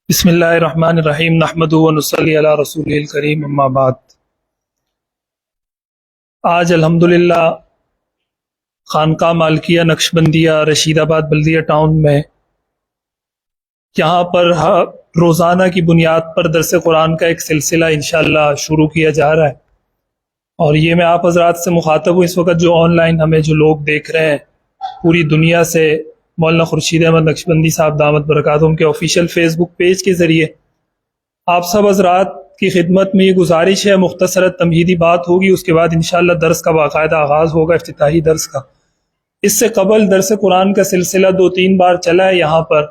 بسم اللہ الرحمن الرحیم نحمد و نصلی علی رسول الکریم اما بعد۔ آج الحمدللہ خانقاہ مالکیہ نقشبندیہ رشید آباد بلدیہ ٹاؤن میں یہاں پر روزانہ کی بنیاد پر درس قرآن کا ایک سلسلہ انشاءاللہ شروع کیا جا رہا ہے، اور یہ میں آپ حضرات سے مخاطب ہوں اس وقت جو آن لائن ہمیں جو لوگ دیکھ رہے ہیں پوری دنیا سے۔ مولانا خورشید احمد نقشبندی صاحب دامت برکاتہم کے آفیشیل فیس بک پیج کے ذریعے آپ سب حضرات کی خدمت میں یہ گزارش ہے، مختصر تمہیدی بات ہوگی، اس کے بعد انشاءاللہ درس کا باقاعدہ آغاز ہوگا، افتتاحی درس کا۔ اس سے قبل درس قرآن کا سلسلہ 2-3 بار چلا ہے یہاں پر،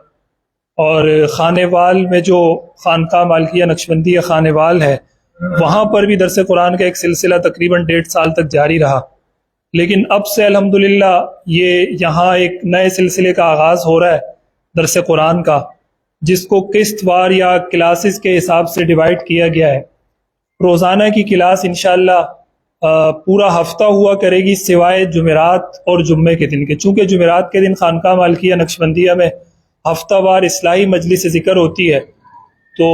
اور خانے وال میں جو خانقاہ مالکیہ نقشبندیہ خانے وال ہے وہاں پر بھی درس قرآن کا ایک سلسلہ تقریباً 1.5 سال تک جاری رہا، لیکن اب سے الحمدللہ یہ یہاں ایک نئے سلسلے کا آغاز ہو رہا ہے درس قرآن کا، جس کو قسط وار یا کلاسز کے حساب سے ڈیوائیڈ کیا گیا ہے۔ روزانہ کی کلاس انشاءاللہ پورا ہفتہ ہوا کرے گی سوائے جمعرات اور جمعے کے دن کے، چونکہ جمعرات کے دن خانقاہ مالکیہ نقشبندیہ میں ہفتہ وار اصلاحی مجلس ذکر ہوتی ہے، تو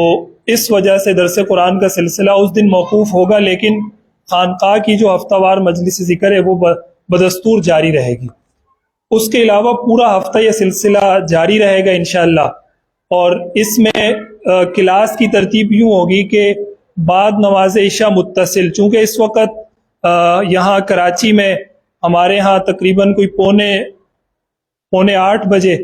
اس وجہ سے درس قرآن کا سلسلہ اس دن موقوف ہوگا، لیکن خانقاہ کی جو ہفتہ وار مجلس ذکر ہے وہ بدستور جاری رہے گی۔ اس کے علاوہ پورا ہفتہ یہ سلسلہ جاری رہے گا انشاءاللہ، اور اس میں کلاس کی ترتیب یوں ہوگی کہ بعد نماز عشاء متصل، چونکہ اس وقت یہاں کراچی میں ہمارے ہاں تقریباً کوئی پونے 8 بجے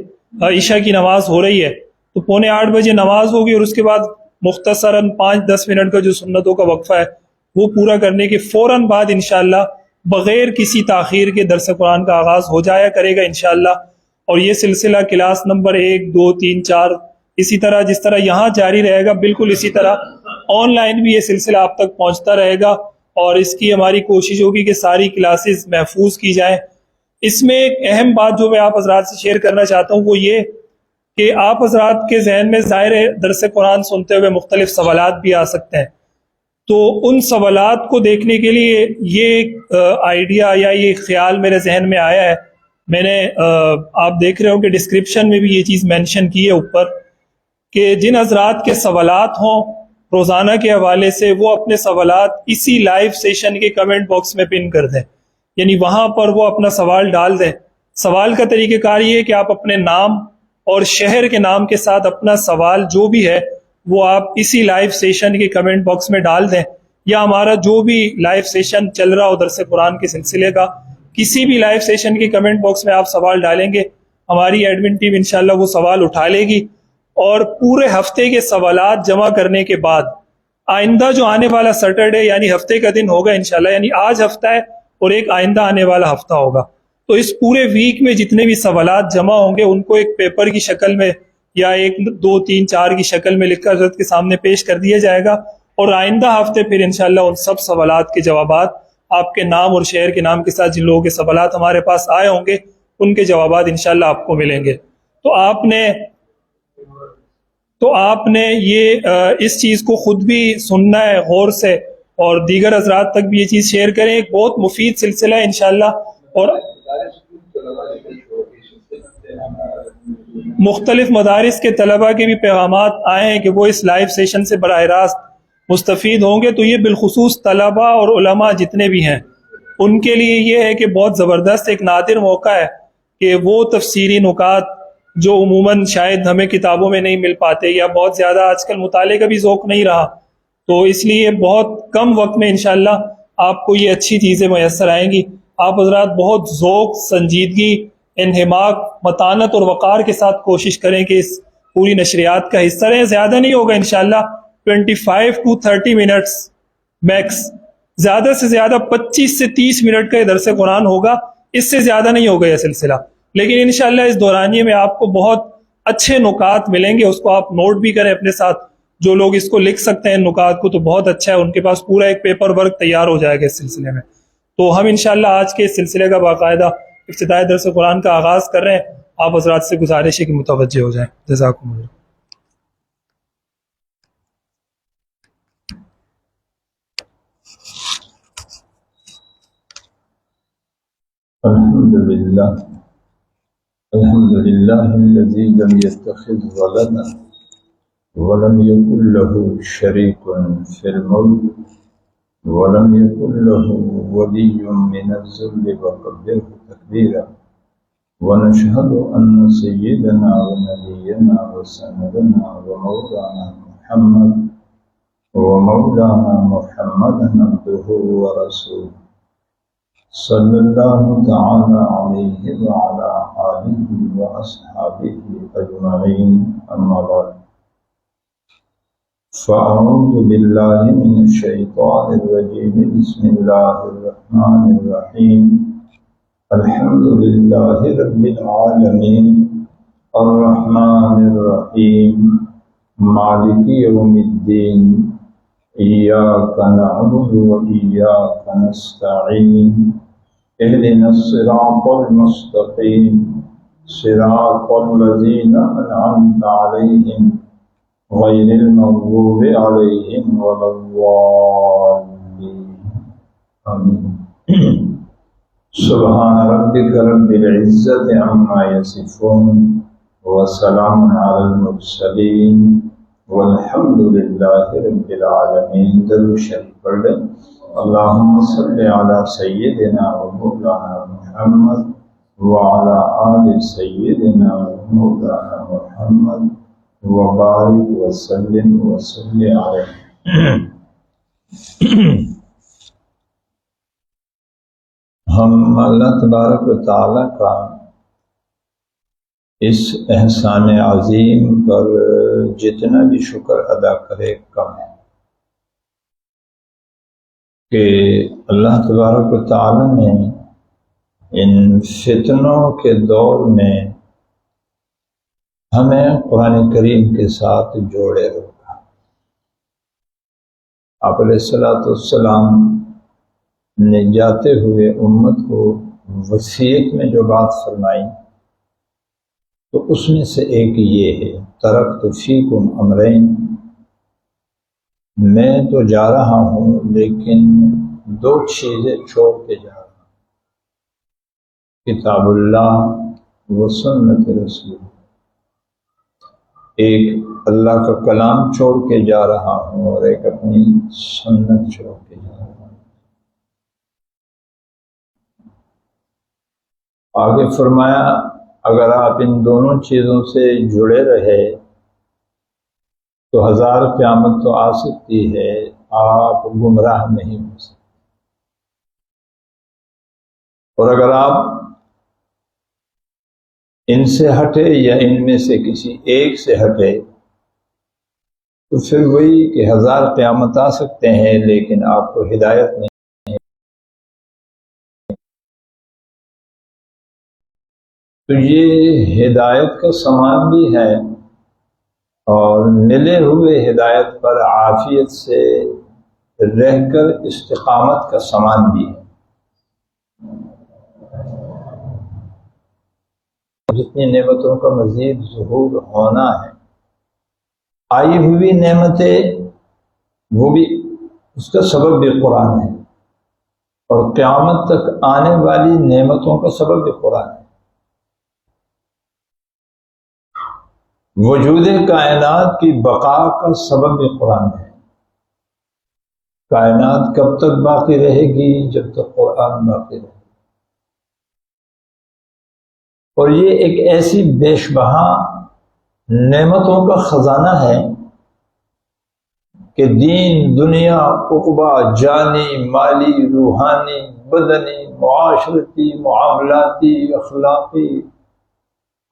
عشاء کی نماز ہو رہی ہے، تو پونے 8 بجے نماز ہوگی، اور اس کے بعد مختصراً 5-10 منٹ کا جو سنتوں کا وقفہ ہے وہ پورا کرنے کے فوراً بعد انشاءاللہ بغیر کسی تاخیر کے درس قرآن کا آغاز ہو جایا کرے گا انشاءاللہ۔ اور یہ سلسلہ کلاس نمبر 1، 2، 3، 4 اسی طرح جس طرح یہاں جاری رہے گا، بالکل اسی طرح آن لائن بھی یہ سلسلہ آپ تک پہنچتا رہے گا، اور اس کی ہماری کوشش ہوگی کہ ساری کلاسز محفوظ کی جائیں۔ اس میں ایک اہم بات جو میں آپ حضرات سے شیئر کرنا چاہتا ہوں وہ یہ کہ آپ حضرات کے ذہن میں ظاہر ہے درس قرآن سنتے ہوئے مختلف سوالات بھی آ سکتے ہیں، تو ان سوالات کو دیکھنے کے لیے یہ ایک آئیڈیا یا یہ خیال میرے ذہن میں آیا ہے۔ میں نے آپ دیکھ رہے ہوں کہ ڈسکرپشن میں بھی یہ چیز مینشن کی ہے اوپر، کہ جن حضرات کے سوالات ہوں روزانہ کے حوالے سے وہ اپنے سوالات اسی لائیو سیشن کے کمنٹ باکس میں پن کر دیں، یعنی وہاں پر وہ اپنا سوال ڈال دیں۔ سوال کا طریقہ کار یہ ہے کہ آپ اپنے نام اور شہر کے نام کے ساتھ اپنا سوال جو بھی ہے وہ آپ اسی لائیو سیشن کے کمنٹ باکس میں ڈال دیں، یا ہمارا جو بھی لائیو سیشن چل رہا ہو درس قرآن کے سلسلے کا کسی بھی لائیو سیشن کے کمنٹ باکس میں آپ سوال ڈالیں گے، ہماری ایڈمن ٹیم انشاءاللہ وہ سوال اٹھا لے گی، اور پورے ہفتے کے سوالات جمع کرنے کے بعد آئندہ جو آنے والا سیٹرڈے یعنی ہفتے کا دن ہوگا انشاءاللہ، یعنی آج ہفتہ ہے اور ایک آئندہ آنے والا ہفتہ ہوگا، تو اس پورے ویک میں جتنے بھی سوالات جمع ہوں گے ان کو ایک پیپر کی شکل میں یا 1، 2، 3، 4 کی شکل میں لکھ کر حضرت کے سامنے پیش کر دیا جائے گا، اور آئندہ ہفتے پھر انشاءاللہ ان سب سوالات کے جوابات آپ کے نام اور شہر کے نام کے ساتھ جن لوگوں کے سوالات ہمارے پاس آئے ہوں گے ان کے جوابات انشاءاللہ آپ کو ملیں گے۔ تو آپ نے یہ اس چیز کو خود بھی سننا ہے غور سے، اور دیگر حضرات تک بھی یہ چیز شیئر کریں، ایک بہت مفید سلسلہ ہے انشاءاللہ، اور مختلف مدارس کے طلباء کے بھی پیغامات آئے ہیں کہ وہ اس لائیو سیشن سے براہ راست مستفید ہوں گے، تو یہ بالخصوص طلباء اور علماء جتنے بھی ہیں ان کے لیے یہ ہے کہ بہت زبردست ایک نادر موقع ہے کہ وہ تفسیری نکات جو عموماً شاید ہمیں کتابوں میں نہیں مل پاتے، یا بہت زیادہ آج کل مطالعے کا بھی ذوق نہیں رہا، تو اس لیے بہت کم وقت میں انشاءاللہ آپ کو یہ اچھی چیزیں میسر آئیں گی۔ آپ حضرات بہت ذوق، سنجیدگی، انہماک، متانت اور وقار کے ساتھ کوشش کریں کہ اس پوری نشریات کا حصہ رہیں۔ زیادہ نہیں ہوگا انشاءاللہ، 25 to 30 منٹس میکس، زیادہ سے زیادہ 25 سے 30 منٹ کا یہ درس قرآن ہوگا، اس سے زیادہ نہیں ہوگا یہ سلسلہ، لیکن انشاءاللہ اس دورانیے میں آپ کو بہت اچھے نکات ملیں گے، اس کو آپ نوٹ بھی کریں اپنے ساتھ، جو لوگ اس کو لکھ سکتے ہیں نکات کو تو بہت اچھا ہے، ان کے پاس پورا ایک پیپر ورک تیار ہو جائے گا اس سلسلے میں۔ تو ہم انشاءاللہ آج کے اس سلسلے کا باقاعدہ افتتاحی درس قرآن کا آغاز کر رہے ہیں، آپ حضرات سے گزارش ہے کہ متوجہ ہو جائیں، جزاکم اللہ۔ الحمد لله الذي لم يتخذ ولدا ولم يكن له شريك في الملك ولم يكن له ولي من الذل وكبره تكبيرا ونشهد أن سيدنا ونبينا وسندنا ومولانا محمدا عبده ورسوله صلی اللہ تعالی علیہ وعلى آلہ وأصحابہ اجمعین اما بعد فاعوذ باللہ من الشیطان الرجیم بسم اللہ الرحمن الرحیم الحمد للہ رب العالمین الرحمن الرحیم مالک یوم الدین ایاک نعبد وإیاک نستعین اهدنا الصراط المستقيم صراط الذين أنعمت عليهم غير المغضوب عليهم ولا الضالين آمين سبحان ربك رب العزة عما يصفون وسلام على المرسلين والحمد لله رب العالمين درود شریف پڑھ لیں اللهم صل على سيدنا ومولانا محمد وعلى آل سيدنا ومولانا محمد وبارك وسلم عليه ہم اللہ تبارک و تعالی کا اس احسان عظیم پر جتنا بھی شکر ادا کرے کم ہے کہ اللہ تبارک و تعالی نے ان فتنوں کے دور میں ہمیں قرآن کریم کے ساتھ جوڑے رکھا۔ آپ علیہ السلام نے جاتے ہوئے امت کو وصیت میں جو بات فرمائی تو اس میں سے ایک یہ ہے ترکت فیکم امرین، میں تو جا رہا ہوں لیکن دو چیزیں چھوڑ کے جا رہا ہوں، کتاب اللہ و سنت رسول، ایک اللہ کا کلام چھوڑ کے جا رہا ہوں اور ایک اپنی سنت چھوڑ کے جا رہا ہوں۔ آگے فرمایا اگر آپ ان دونوں چیزوں سے جڑے رہے تو ہزار قیامت تو آ سکتی ہے، آپ گمراہ نہیں ہو سکتے، اور اگر آپ ان سے ہٹے یا ان میں سے کسی ایک سے ہٹے تو پھر وہی کہ ہزار قیامت آ سکتے ہیں لیکن آپ کو ہدایت نہیں۔ تو یہ ہدایت کا سامان بھی ہے اور ملے ہوئے ہدایت پر عافیت سے رہ کر استقامت کا سامان بھی ہے۔ جتنی نعمتوں کا مزید ظہور ہونا ہے، آئی ہوئی نعمتیں وہ بھی اس کا سبب بھی قرآن ہے، اور قیامت تک آنے والی نعمتوں کا سبب بھی قرآن ہے۔ وجود کائنات کی بقا کا سبب بھی قرآن ہے۔ کائنات کب تک باقی رہے گی؟ جب تک قرآن باقی رہے گا، اور یہ ایک ایسی بیش بہا نعمتوں کا خزانہ ہے کہ دین، دنیا، عقبہ، جانی، مالی، روحانی، بدنی، معاشرتی، معاملاتی، اخلاقی،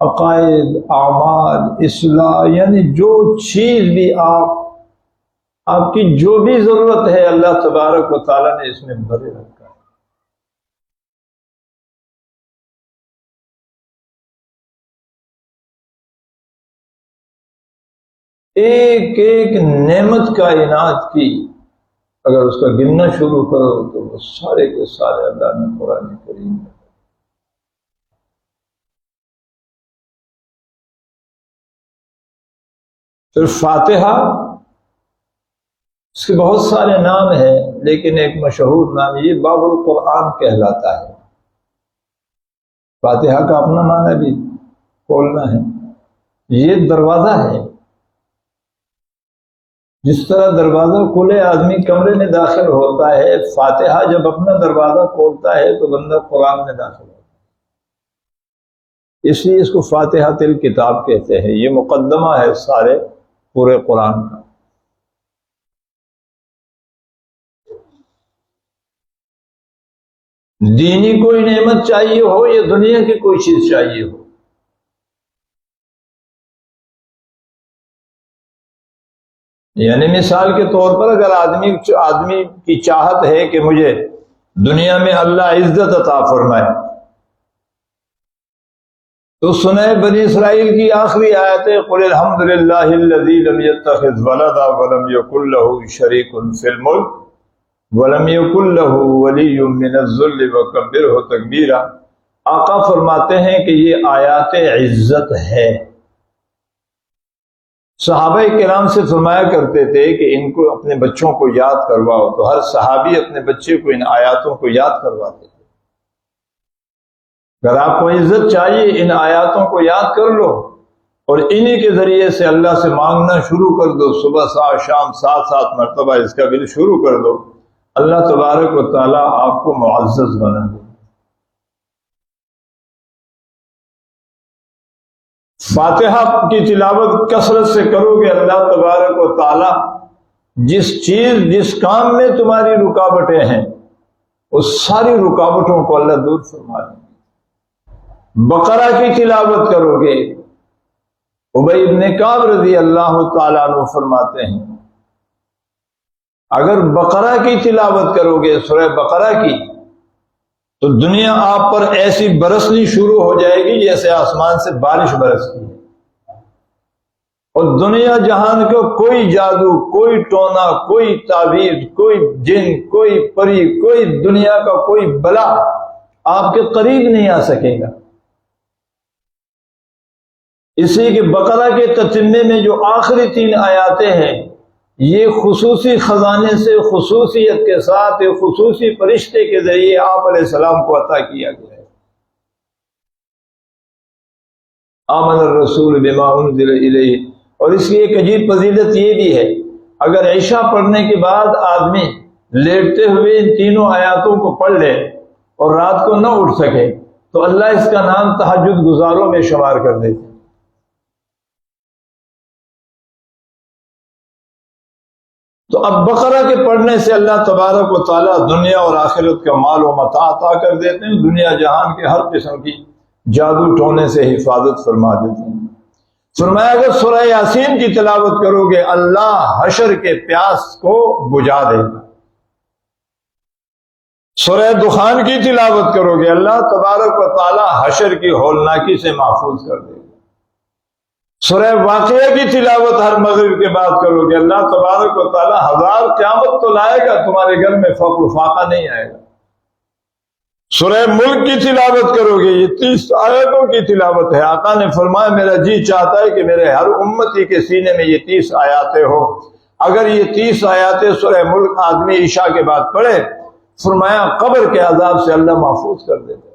عقائد، اعمال، اصلاح، یعنی جو چیز بھی آپ کی جو بھی ضرورت ہے اللہ تبارک و تعالیٰ نے اس میں بھرے رکھا ہے۔ ایک ایک نعمت کائنات کی اگر اس کا گننا شروع کرو تو وہ سارے کے سارے اللہ نے قرآن کریم میں۔ پھر فاتحہ، اس کے بہت سارے نام ہیں لیکن ایک مشہور نام یہ باب القرآن کہلاتا ہے۔ فاتحہ کا اپنا معنی بھی کھولنا ہے، یہ دروازہ ہے۔ جس طرح دروازہ کھلے آدمی کمرے میں داخل ہوتا ہے، فاتحہ جب اپنا دروازہ کھولتا ہے تو بندہ قرآن میں داخل ہوتا ہے۔ اس لیے اس کو فاتحۃ الکتاب کہتے ہیں، یہ مقدمہ ہے سارے پورے قرآن کا۔ دینی کوئی نعمت چاہیے ہو یا دنیا کی کوئی چیز چاہیے ہو، یعنی مثال کے طور پر اگر آدمی کی چاہت ہے کہ مجھے دنیا میں اللہ عزت عطا فرمائے، تو سنیں بنی اسرائیل کی آخری آیت ہے قل الحمد للہ الذی لم یتخذ ولدا ولم یکن له شریک فی الملک ولم یکن له ولی من الذل وکبرہ تکبیرا۔ آقا فرماتے ہیں کہ یہ آیات عزت ہے۔ صحابہ کرام سے فرمایا کرتے تھے کہ ان کو اپنے بچوں کو یاد کرواؤ، تو ہر صحابی اپنے بچے کو ان آیاتوں کو یاد کرواتے تھے۔ اگر آپ کو عزت چاہیے ان آیاتوں کو یاد کر لو اور انہی کے ذریعے سے اللہ سے مانگنا شروع کر دو، صبح شام 7 مرتبہ اس کا ورد شروع کر دو، اللہ تبارک و تعالیٰ آپ کو معزز بنا دے۔ فاتحہ کی تلاوت کثرت سے کرو گے، اللہ تبارک و تعالیٰ جس کام میں تمہاری رکاوٹیں ہیں اس ساری رکاوٹوں کو اللہ دور فرما دیں گے۔ بقرہ کی تلاوت کرو گے، ابی بن کعب رضی اللہ تعالیٰ عنہ فرماتے ہیں اگر بقرہ کی تلاوت کرو گے، سورہ بقرہ کی، تو دنیا آپ پر ایسی برسنی شروع ہو جائے گی جیسے آسمان سے بارش برستی ہے، اور دنیا جہان کو کوئی جادو، کوئی ٹونا، کوئی تعویذ، کوئی جن، کوئی پری، کوئی دنیا کا کوئی بلا آپ کے قریب نہیں آ سکے گا۔ اسی کے بقرہ کے تتمے میں جو آخری 3 آیاتیں ہیں، یہ خصوصی خزانے سے خصوصیت کے ساتھ ایک خصوصی فرشتے کے ذریعے آپ علیہ السلام کو عطا کیا گیا ہے۔ آمن الرسول بما انزل الیہ، اور اس کی ایک عجیب فضیلت یہ بھی ہے، اگر عشاء پڑھنے کے بعد آدمی لیٹتے ہوئے ان 3 آیاتوں کو پڑھ لے اور رات کو نہ اٹھ سکے تو اللہ اس کا نام تہجد گزاروں میں شمار کر دیتے۔ تو اب بقرہ کے پڑھنے سے اللہ تبارک و تعالیٰ دنیا اور آخرت کا مال و متاع عطا کر دیتے ہیں، دنیا جہان کے ہر قسم کی جادو ٹونے سے حفاظت فرما دیتے ہیں۔ فرمایا اگر سورہ یاسین کی تلاوت کرو گے اللہ حشر کے پیاس کو بجھا دے گا۔ سورہ دخان کی تلاوت کرو گے اللہ تبارک و تعالیٰ حشر کی ہولناکی سے محفوظ کر دے گا۔ سورہ واقعہ کی تلاوت ہر مغرب کے بعد کرو گے اللہ تبارک و تعالیٰ 1000 قیامت تو لائے گا، تمہارے گھر میں فقر و فاقہ نہیں آئے گا۔ سورہ ملک کی تلاوت کرو گے، یہ 30 آیتوں کی تلاوت ہے۔ آقا نے فرمایا میرا جی چاہتا ہے کہ میرے ہر امتی کے سینے میں یہ 30 آیاتیں ہو۔ اگر یہ 30 آیاتیں سورہ ملک آدمی عشاء کے بعد پڑھے، فرمایا قبر کے عذاب سے اللہ محفوظ کر دیتا ہے۔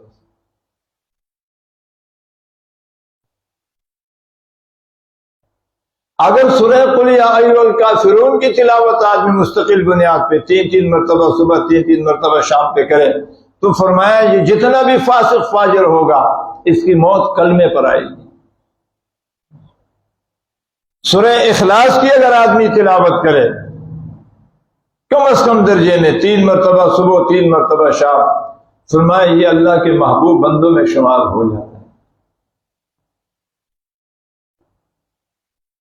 اگر سورہ قل یا ایھا الکافرون کی تلاوت آدمی مستقل بنیاد پہ 3 مرتبہ صبح 3 مرتبہ شام پہ کرے، تو فرمایا یہ جتنا بھی فاسق فاجر ہوگا اس کی موت کلمے پر آئے گی۔ سورہ اخلاص کی اگر آدمی تلاوت کرے کم از کم درجے میں 3 مرتبہ صبح 3 مرتبہ شام، فرمایا یہ اللہ کے محبوب بندوں میں شمار ہو جاتا ہے۔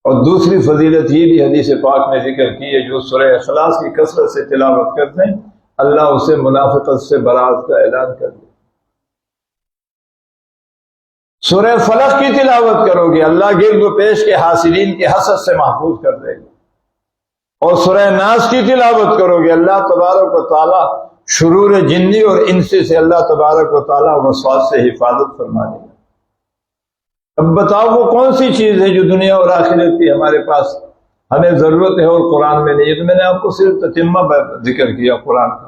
اور دوسری فضیلت یہ بھی حدیث پاک میں ذکر کی ہے، جو سورہ اخلاص کی کثرت سے تلاوت کرتے ہیں اللہ اسے منافقت سے برات کا اعلان کر دے۔ سورہ فلق کی تلاوت کرو گے اللہ گرد و پیش کے حاسدین کے حسد سے محفوظ کر دے گا، اور سورہ ناس کی تلاوت کرو گے اللہ تبارک و تعالی شرور جنی اور انسی سے اللہ تبارک و تعالی وسواس سے حفاظت فرما دے گا۔ اب بتاؤ وہ کون سی چیز ہے جو دنیا اور آخرت کی ہمارے پاس ہمیں ضرورت ہے اور قرآن میں نہیں ہے؟ تو میں نے آپ کو صرف تتمہ ذکر کیا قرآن کا،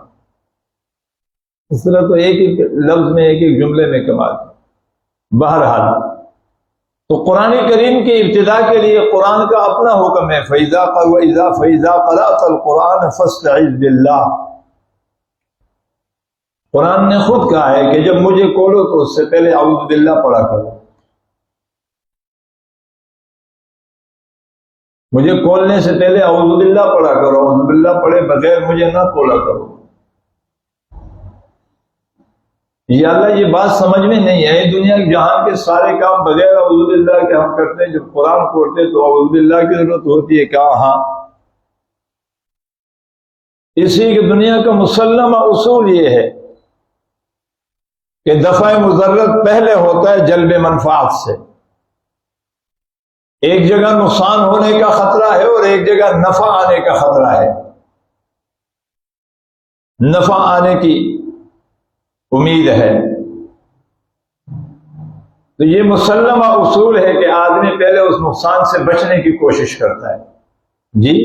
اس طرح تو ایک ایک لفظ میں ایک ایک جملے میں کمال ہے۔ بہرحال تو قرآن کریم کی ابتدا کے لیے قرآن کا اپنا حکم ہے، فَإِذَا قَرَأْتَ الْقُرْآنَ فَاسْتَعِذْ بِاللَّهِ۔ قرآن نے خود کہا ہے کہ جب مجھے کھولو تو اس سے پہلے اعوذ باللہ پڑھا کرو، مجھے کھولنے سے پہلے اعوذ باللہ پڑھا کرو، اعوذ باللہ پڑھے بغیر مجھے نہ کھولا کرو۔ یا اللہ یہ بات سمجھ میں نہیں ہے، دنیا جہان کے سارے کام بغیر اعوذ باللہ کے ہم کرتے ہیں، جب قرآن کھولتے تو اعوذ باللہ کی ضرورت ہوتی ہے کہاں؟ ہاں، اسی کی دنیا کا مسلمہ اصول یہ ہے کہ دفع مضرت پہلے ہوتا ہے جلب منفعت سے۔ ایک جگہ نقصان ہونے کا خطرہ ہے اور ایک جگہ نفع آنے کا خطرہ ہے، نفع آنے کی امید ہے۔ تو یہ مسلمہ اصول ہے کہ آدمی پہلے اس نقصان سے بچنے کی کوشش کرتا ہے۔ جی،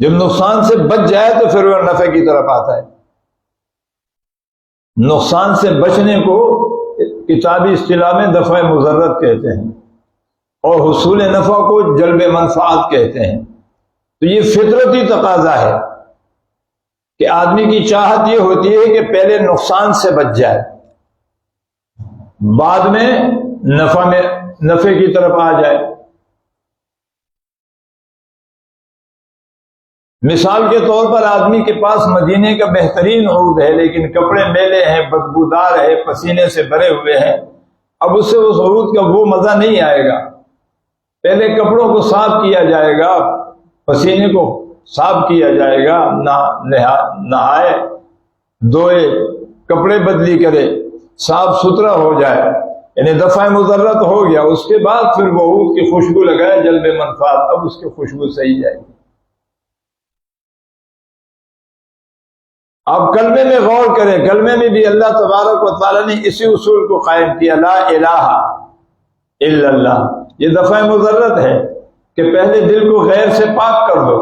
جب نقصان سے بچ جائے تو پھر وہ نفع کی طرف آتا ہے۔ نقصان سے بچنے کو کتابی اصطلاح میں دفع مضرت کہتے ہیں اور حصول نفع کو جلب منفعت کہتے ہیں۔ تو یہ فطرتی تقاضا ہے کہ آدمی کی چاہت یہ ہوتی ہے کہ پہلے نقصان سے بچ جائے، بعد میں نفع کی طرف آ جائے۔ مثال کے طور پر آدمی کے پاس مدینے کا بہترین عود ہے لیکن کپڑے میلے ہیں، بدبودار ہے، پسینے سے بھرے ہوئے ہیں، اب اس سے اس عود کا وہ مزہ نہیں آئے گا۔ پہلے کپڑوں کو صاف کیا جائے گا، پسینے کو صاف کیا جائے گا، نہائے دھوئے، کپڑے بدلی کرے، صاف ستھرا ہو جائے، یعنی دفع مضرت ہو گیا، اس کے بعد پھر وہ عود کی خوشبو لگائے جلب منفعت، اب اس کی خوشبو صحیح جائے گی۔ آپ کلمے میں غور کریں، کلمے میں بھی اللہ تبارک و تعالیٰ نے اسی اصول کو قائم کیا، لا الہ الا اللہ۔ یہ دفع مضرت ہے کہ پہلے دل کو غیر سے پاک کر دو،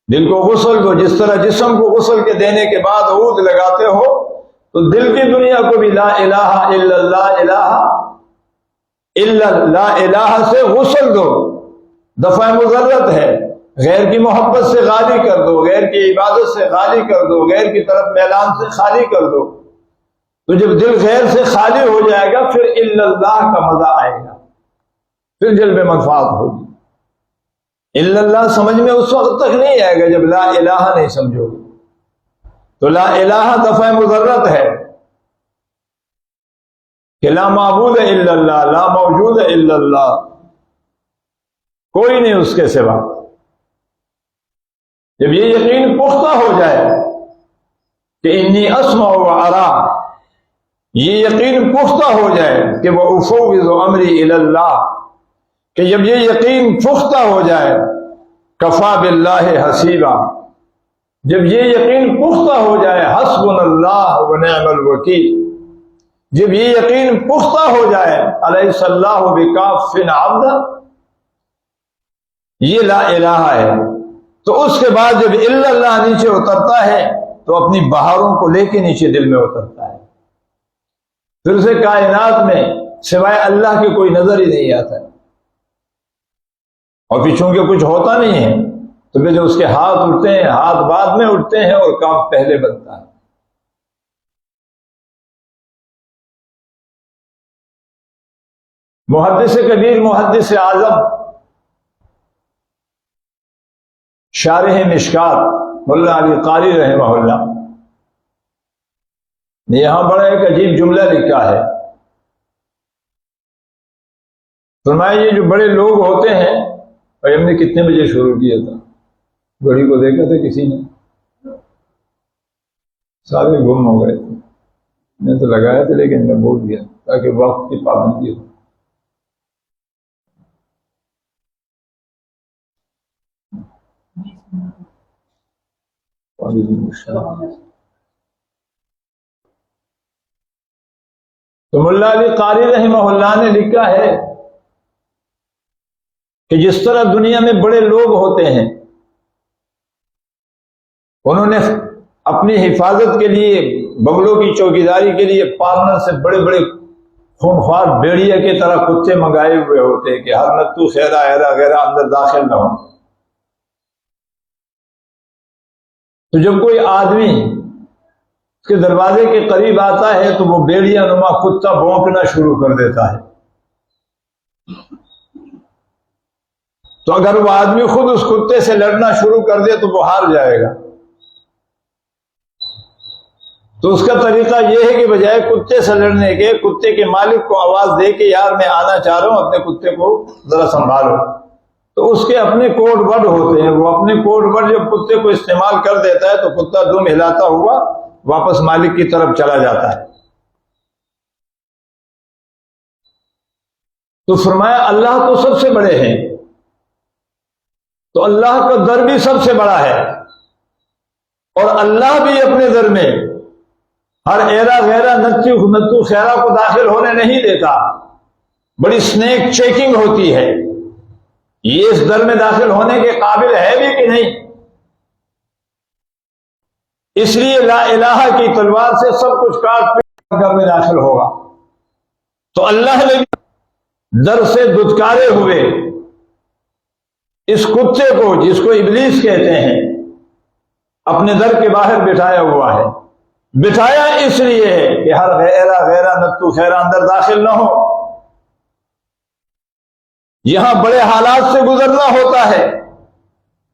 دل کو غسل دو، جس طرح جسم کو غسل کے دینے کے بعد عود لگاتے ہو تو دل کی دنیا کو بھی لا الہ الا اللہ، لا الہ سے غسل دو، دفع مضرت ہے۔ غیر کی محبت سے خالی کر دو، غیر کی عبادت سے خالی کر دو، غیر کی طرف میلان سے خالی کر دو۔ تو جب دل غیر سے خالی ہو جائے گا پھر الا اللہ کا مزہ آئے گا، پھر جلب منفعت ہوگی۔ الا اللہ سمجھ میں اس وقت تک نہیں آئے گا جب لا الہ نہیں سمجھو گے۔ تو لا الہ دفع مضرت ہے کہ لا معبود الا اللہ، لا موجود الا اللہ، کوئی نہیں اس کے سوا۔ جب یہ یقین پختہ ہو جائے کہ انی اسمع و ارا، یہ یقین پختہ ہو جائے کہ وہ افوض امری الی اللہ، کہ جب یہ یقین پختہ ہو جائے کفا باللہ حسیبا، جب یہ یقین پختہ ہو جائے حسبنا اللہ و نعم الوکیل، جب یہ یقین پختہ ہو جائے الیس اللہ بکاف عبدا، یہ لا الہ ہے، تو اس کے بعد جب الا اللہ نیچے اترتا ہے تو اپنی بہاروں کو لے کے نیچے دل میں اترتا ہے، پھر اسے کائنات میں سوائے اللہ کے کوئی نظر ہی نہیں آتا ہے، اور پیچھوں کے کچھ ہوتا نہیں ہے، تو پھر جو اس کے ہاتھ اٹھتے ہیں، ہاتھ بعد میں اٹھتے ہیں اور کام پہلے بنتا ہے۔ محدث کبیر، محدث اعظم، شارح مشکات مولانا علی قاری رحمہ اللہ نے یہاں بڑا ایک عجیب جملہ لکھا ہے۔ فرمایا یہ جو بڑے لوگ ہوتے ہیں، اور ہم نے کتنے بجے شروع کیا تھا؟ گھڑی کو دیکھا تھا کسی نے؟ سارے گم ہو گئے تھے، میں تو لگایا تھا لیکن میں بھول گیا تاکہ وقت کی پابندی ہو۔ تو مولانا علی قاری رحمہ اللہ نے لکھا ہے کہ جس طرح دنیا میں بڑے لوگ ہوتے ہیں، انہوں نے اپنی حفاظت کے لیے بغلوں کی چوکیداری کے لیے پارلر سے بڑے بڑے خونخوار بیڑیا کی طرح کتے منگائے ہوئے ہوتے کہ ہر نتو خیرہ ایرا غیرہ اندر داخل نہ ہو۔ تو جب کوئی آدمی اس کے دروازے کے قریب آتا ہے تو وہ بیڑیا نما کتا بھونکنا شروع کر دیتا ہے۔ تو اگر وہ آدمی خود اس کتے سے لڑنا شروع کر دے تو وہ ہار جائے گا۔ تو اس کا طریقہ یہ ہے کہ بجائے کتے سے لڑنے کے کتے کے مالک کو آواز دے کہ یار میں آنا چاہ رہا ہوں، اپنے کتے کو ذرا سنبھالو۔ تو اس کے اپنے کوڈ ورڈ ہوتے ہیں، وہ اپنے کوڈ ورڈ جب کتے کو استعمال کر دیتا ہے تو کتا دم ہلاتا ہوا واپس مالک کی طرف چلا جاتا ہے۔ تو فرمایا اللہ تو سب سے بڑے ہیں، تو اللہ کا در بھی سب سے بڑا ہے، اور اللہ بھی اپنے در میں ہر ایرا غیرہ نتو خیرہ کو داخل ہونے نہیں دیتا۔ بڑی سنیک چیکنگ ہوتی ہے، یہ اس در میں داخل ہونے کے قابل ہے بھی کہ نہیں۔ اس لیے لا الہ کی تلوار سے سب کچھ کاٹ پیٹ در میں داخل ہوگا۔ تو اللہ نے در سے دھتکارے ہوئے اس کتے کو، جس کو ابلیس کہتے ہیں، اپنے در کے باہر بٹھایا ہوا ہے۔ بٹھایا اس لیے ہے کہ ہر غیرہ نتو خیرہ اندر داخل نہ ہو۔ یہاں بڑے حالات سے گزرنا ہوتا ہے،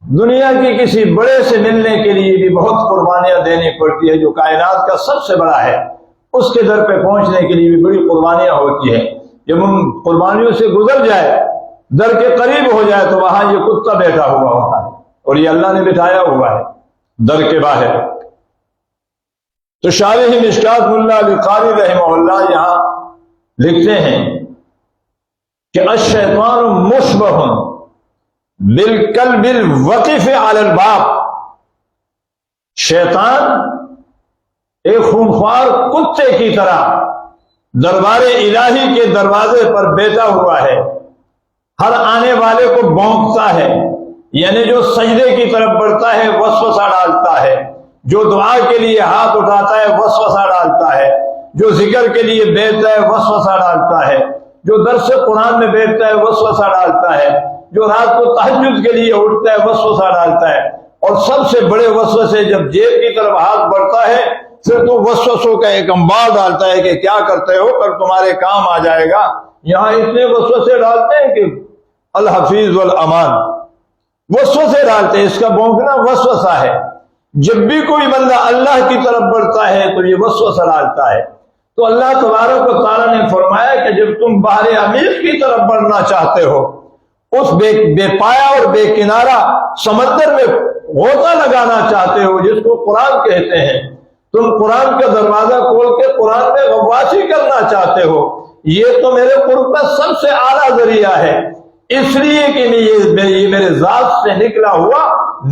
دنیا کی کسی بڑے سے ملنے کے لیے بھی بہت قربانیاں دینی پڑتی ہے، جو کائنات کا سب سے بڑا ہے اس کے در پہ پہنچنے کے لیے بھی بڑی قربانیاں ہوتی ہیں۔ جب ان قربانیوں سے گزر جائے، در کے قریب ہو جائے، تو وہاں یہ کتا بیٹھا ہوا ہوتا ہے، اور یہ اللہ نے بٹھایا ہوا ہے در کے باہر۔ تو شارح مشکات ملا علی قاری رحمہ اللہ یہاں لکھتے ہیں کہ الشیطان مشبہ بالکلب الوقف علی الباب، شیطان ایک خونخوار کتے کی طرح دربار الہی کے دروازے پر بیٹھا ہوا ہے، ہر آنے والے کو بھونکتا ہے، یعنی جو سجدے کی طرف بڑھتا ہے وسوسہ ڈالتا ہے، جو دعا کے لیے ہاتھ اٹھاتا ہے وسوسہ ڈالتا ہے، جو ذکر کے لیے بیٹھتا ہے وسوسہ ڈالتا ہے، جو درس قرآن میں بیٹھتا ہے وسوسہ ڈالتا ہے، جو رات کو تہجد کے لیے اٹھتا ہے وسوسہ ڈالتا ہے۔ اور سب سے بڑے وسوسے جب جیب کی طرف ہاتھ بڑھتا ہے پھر تو وسوسوں کا ایک انبار ڈالتا ہے کہ کیا کرتے ہو، کل تمہارے کام آ جائے گا۔ یہاں اتنے وسوسے ڈالتے ہیں کہ الحفیظ والامان، وسوسے ڈالتے ہیں، اس کا بھونکنا وسوسہ ہے۔ جب بھی کوئی بندہ اللہ کی طرف بڑھتا ہے تو یہ وسوسہ ڈالتا ہے۔ تو اللہ تبارک و تعالیٰ نے فرمایا کہ جب تم بحر عمیق کی طرف بڑھنا چاہتے ہو، اس بے پایا اور بے کنارہ سمندر میں غوطہ لگانا چاہتے ہو، جس کو قرآن کہتے ہیں، تم قرآن کا دروازہ کھول کے قرآن میں غواصی کرنا چاہتے ہو، یہ تو میرے قرب کا سب سے اعلیٰ ذریعہ ہے، اس لیے کہ یہ میرے ذات سے نکلا ہوا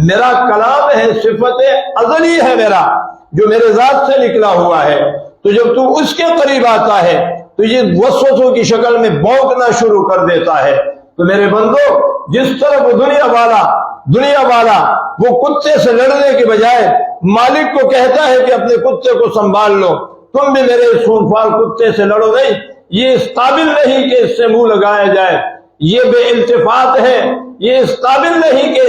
میرا کلام ہے، صفت ازلی ہے میرا، جو میرے ذات سے نکلا ہوا ہے۔ تو جب تو اس کے قریب آتا ہے تو یہ وسوسوں کی شکل میں بھونکنا شروع کر دیتا ہے۔ تو میرے بندو، جس طرح وہ دنیا والا وہ کتے سے لڑنے کے بجائے مالک کو کہتا ہے کہ اپنے کتے کو سنبھال لو، تم بھی میرے اس خونخوار کتے سے لڑو نہیں، یہ اس قابل نہیں کہ اس سے منہ لگایا جائے، یہ بے التفات ہے، یہ اس قابل نہیں کہ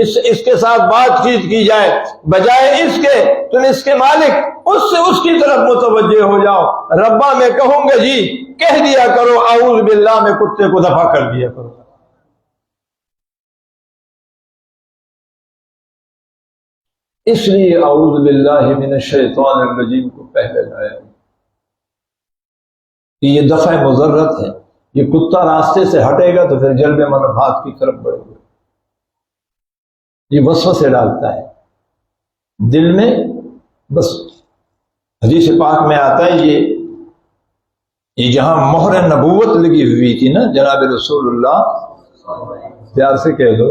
اس کے ساتھ بات چیت کی جائے، بجائے اس کے تم اس کے مالک اس کی طرف متوجہ ہو جاؤ۔ ربا میں کہوں گا جی کہہ دیا کرو اعوذ باللہ، میں کتے کو دفع کر دیا کرو۔ اس لیے اعوذ باللہ من الشیطان الرجیم کو پہلے لایا کہ یہ دفع مضرت ہے، یہ کتا راستے سے ہٹے گا تو پھر جلب منفعات کی طرف بڑھے گا۔ یہ وسوسے ڈالتا ہے دل میں، بس حدیث پاک میں آتا ہے یہ جہاں مہر نبوت لگی ہوئی تھی نا جناب رسول اللہ، پیار سے کہہ دو،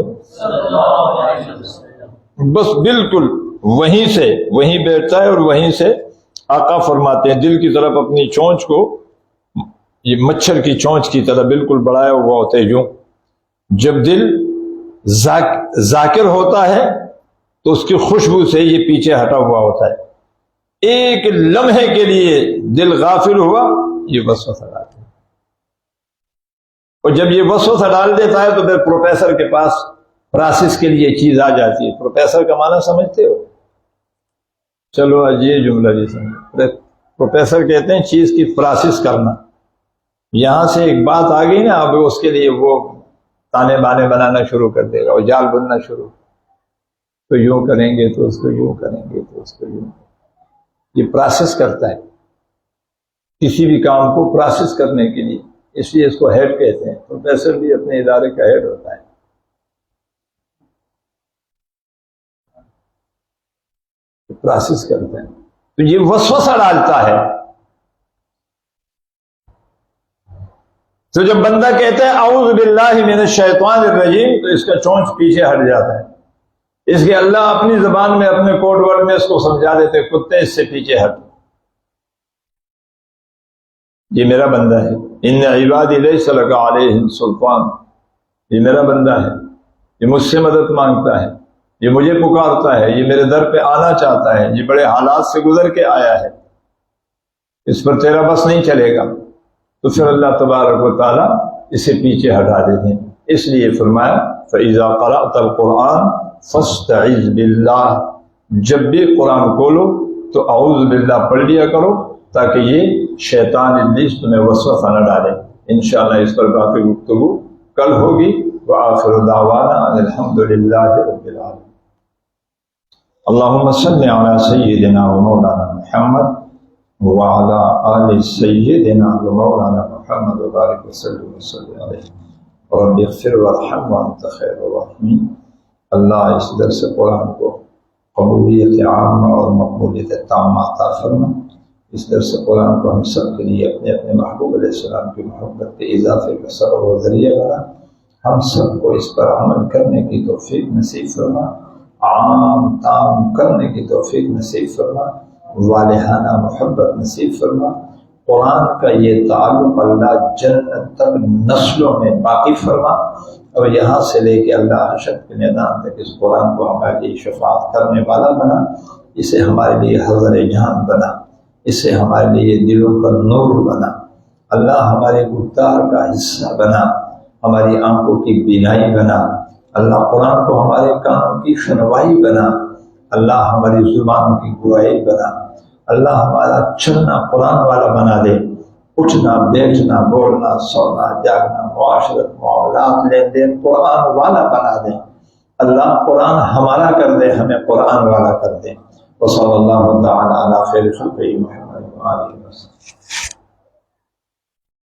بس بالکل وہیں بیٹھتا ہے اور وہیں سے آقا فرماتے ہیں دل کی طرف اپنی چونچ کو، یہ مچھر کی چونچ کی طرح بالکل بڑھایا ہوا ہوتا ہے۔ جو جب دل ذاکر ہوتا ہے تو اس کی خوشبو سے یہ پیچھے ہٹا ہوا ہوتا ہے. ایک لمحے کے لیے دل غافل ہوا، یہ وسوسہ ڈالتا ہے. اور جب یہ وسوسہ ڈال دیتا ہے تو پھر پروفیسر کے پاس پروسیس کے لیے چیز آ جاتی ہے. پروفیسر کا معنی سمجھتے ہو؟ چلو آج یہ جملہ بھی سمجھ. پروفیسر کہتے ہیں چیز کی پروسیس کرنا. یہاں سے ایک بات آ گئی نا، اب اس کے لیے وہ تانے بانے بنانا شروع کر دے گا اور جال بننا شروع. تو یوں کریں گے تو اس کو یوں کریں گے تو اس کو یوں. یہ پروسیس کرتا ہے کسی بھی کام کو پروسیس کرنے کے لیے، اس لیے اس کو ہیڈ کہتے ہیں. پروفیسر بھی اپنے ادارے کا ہیڈ ہوتا ہے. پروسیس کرتا ہے تو یہ وسوسہ ڈالتا ہے. تو جب بندہ کہتا ہے اعوذ باللہ من الشیطان الرجیم تو اس کا چونچ پیچھے ہٹ جاتا ہے. اس کے اللہ اپنی زبان میں اپنے کوڈ ورڈ میں اس کو سمجھا دیتے، کتے اس سے پیچھے ہٹ، یہ میرا بندہ ہے. ان عبادی لیس لک علیہم سلطان، یہ میرا بندہ ہے، یہ مجھ سے مدد مانگتا ہے، یہ مجھے پکارتا ہے، یہ میرے در پہ آنا چاہتا ہے، یہ بڑے حالات سے گزر کے آیا ہے، اس پر تیرا بس نہیں چلے گا. تو پھر اللہ تبارک و تعالیٰ اسے پیچھے ہٹا دیتے ہیں. اس لیے فرمایا فَإِذَا قَرَأْتَ الْقُرْآنَ فَاسْتَعِذْ بِاللَّهِ، جب بھی قرآن کھولو تو اعوذ باللہ پڑھ لیا کرو تاکہ یہ شیطان ابلیس تمہیں وسوسہ نہ ڈالے. انشاءاللہ اس پر باقی گفتگو کل ہوگی. وآخر دعوانا ان الحمد للہ رب العالمین. اللہم صلی علی سیدنا و مولانا محمد وعلی آل سیدنا و مولانا محمد وبارک وسلم وسلم علیہ. رب اغفر وارحم وانت خیر الراحمین. اللہ اس درس قرآن کو قبولیت عامہ اور مقبولیت تامہ عطا فرما. اس درس قرآن کو ہم سب کے لیے اپنے اپنے محبوب علیہ السلام کی محبت کے اضافے کا سبب و ذریعہ بنا. ہم سب کو اس پر عمل کرنے کی توفیق نصیب فرما، عام تام کرنے کی توفیق نصیب فرما، والہانہ محبت نصیب فرما. قرآن کا یہ تعلق اللہ جنت تک نسلوں میں باقی فرما، اور یہاں سے لے کے اللہ حشر کے میدان تک اس قرآن کو ہمارے لیے شفاعت کرنے والا بنا. اسے ہمارے لیے حضر جہان بنا، اسے ہمارے لیے دلوں کا نور بنا. اللہ ہمارے گفتار کا حصہ بنا، ہماری آنکھوں کی بینائی بنا. اللہ قرآن کو ہمارے کانوں کی سنوائی بنا. اللہ ہماری زبان کی گواہی بنا. اللہ ہمارا چلنا قرآن والا بنا دے، اٹھنا بیٹھنا بولنا سونا جاگنا معاشرت معاملات لین دین قرآن والا بنا دے. اللہ قرآن ہمارا کر دے، ہمیں قرآن والا کر دے. وصلی اللہ تعالی علی خیر خلقہ محمد وآلہ وسلم.